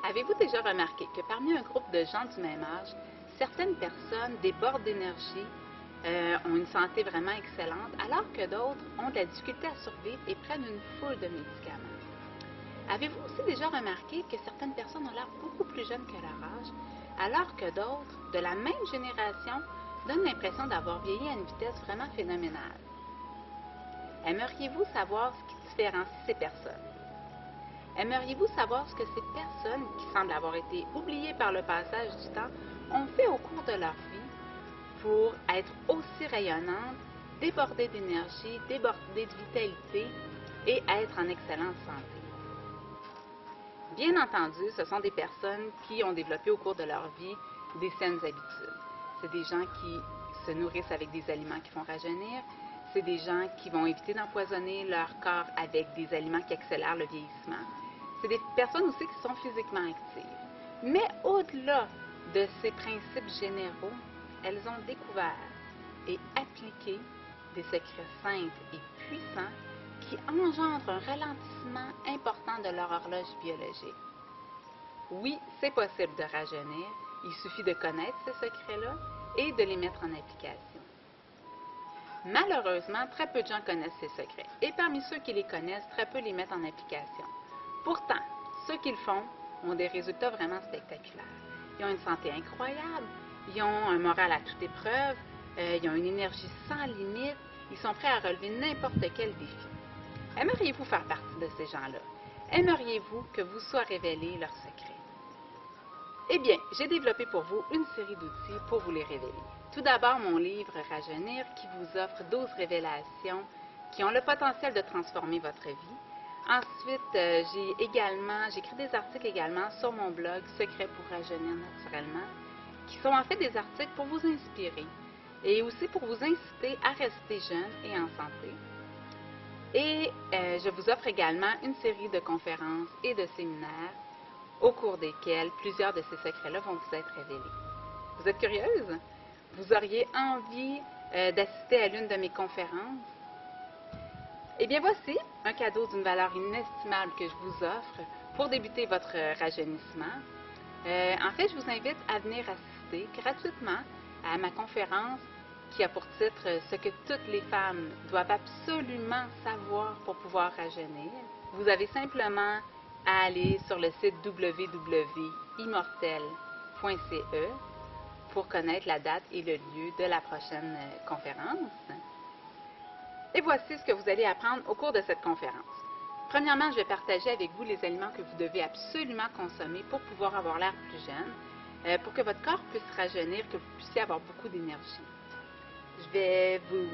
Avez-vous déjà remarqué que parmi un groupe de gens du même âge, certaines personnes débordent d'énergie, ont une santé vraiment excellente, alors que d'autres ont de la difficulté à survivre et prennent une foule de médicaments? Avez-vous aussi déjà remarqué que certaines personnes ont l'air beaucoup plus jeunes que leur âge, alors que d'autres, de la même génération, donnent l'impression d'avoir vieilli à une vitesse vraiment phénoménale? Aimeriez-vous savoir ce qui différencie ces personnes? Aimeriez-vous savoir ce que ces personnes, qui semblent avoir été oubliées par le passage du temps, ont fait au cours de leur vie pour être aussi rayonnantes, débordées d'énergie, débordées de vitalité et être en excellente santé? Bien entendu, ce sont des personnes qui ont développé au cours de leur vie des saines habitudes. C'est des gens qui se nourrissent avec des aliments qui font rajeunir. C'est des gens qui vont éviter d'empoisonner leur corps avec des aliments qui accélèrent le vieillissement. C'est des personnes aussi qui sont physiquement actives. Mais au-delà de ces principes généraux, elles ont découvert et appliqué des secrets simples et puissants qui engendrent un ralentissement important de leur horloge biologique. Oui, c'est possible de rajeunir, il suffit de connaître ces secrets-là et de les mettre en application. Malheureusement, très peu de gens connaissent ces secrets, et parmi ceux qui les connaissent, très peu les mettent en application. Pourtant, ceux qui le font ont des résultats vraiment spectaculaires. Ils ont une santé incroyable, ils ont un moral à toute épreuve, ils ont une énergie sans limite, ils sont prêts à relever n'importe quel défi. Aimeriez-vous faire partie de ces gens-là? Aimeriez-vous que vous soit révélé leurs secrets? Eh bien, j'ai développé pour vous une série d'outils pour vous les révéler. Tout d'abord, mon livre Rajeunir qui vous offre 12 révélations qui ont le potentiel de transformer votre vie. Ensuite, j'écris des articles également sur mon blog Secrets pour rajeunir naturellement, qui sont en fait des articles pour vous inspirer et aussi pour vous inciter à rester jeune et en santé. Et je vous offre également une série de conférences et de séminaires au cours desquels plusieurs de ces secrets-là vont vous être révélés. Vous êtes curieuse? Vous auriez envie d'assister à l'une de mes conférences? Eh bien, voici un cadeau d'une valeur inestimable que je vous offre pour débuter votre rajeunissement. En fait, je vous invite à venir assister gratuitement à ma conférence qui a pour titre Ce que toutes les femmes doivent absolument savoir pour pouvoir rajeunir. Vous avez simplement à aller sur le site www.immortel.ce pour connaître la date et le lieu de la prochaine conférence. Et voici ce que vous allez apprendre au cours de cette conférence. Premièrement, je vais partager avec vous les aliments que vous devez absolument consommer pour pouvoir avoir l'air plus jeune, pour que votre corps puisse rajeunir, que vous puissiez avoir beaucoup d'énergie. Je vais vous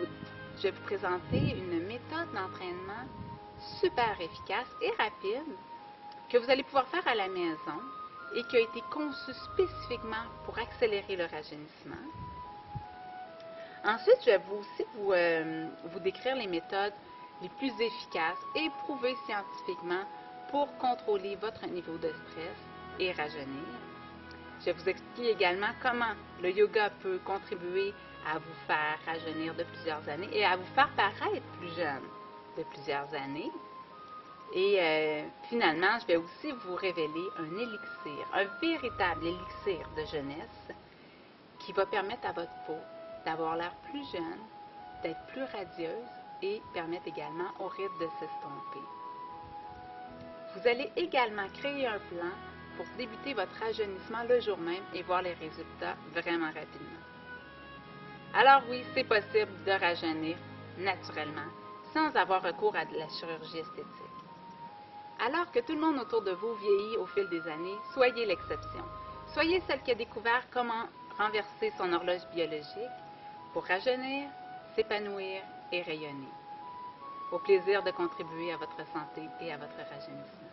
présenter une méthode d'entraînement super efficace et rapide que vous allez pouvoir faire à la maison et qui a été conçue spécifiquement pour accélérer le rajeunissement. Ensuite, je vais vous décrire les méthodes les plus efficaces et prouvées scientifiquement pour contrôler votre niveau de stress et rajeunir. Je vais vous expliquer également comment le yoga peut contribuer à vous faire rajeunir de plusieurs années et à vous faire paraître plus jeune de plusieurs années. Et finalement, je vais aussi vous révéler un élixir, un véritable élixir de jeunesse qui va permettre à votre peau d'avoir l'air plus jeune, d'être plus radieuse et permettre également aux rides de s'estomper. Vous allez également créer un plan pour débuter votre rajeunissement le jour même et voir les résultats vraiment rapidement. Alors oui, c'est possible de rajeunir naturellement sans avoir recours à de la chirurgie esthétique. Alors que tout le monde autour de vous vieillit au fil des années, soyez l'exception. Soyez celle qui a découvert comment renverser son horloge biologique pour rajeunir, s'épanouir et rayonner. Au plaisir de contribuer à votre santé et à votre rajeunissement.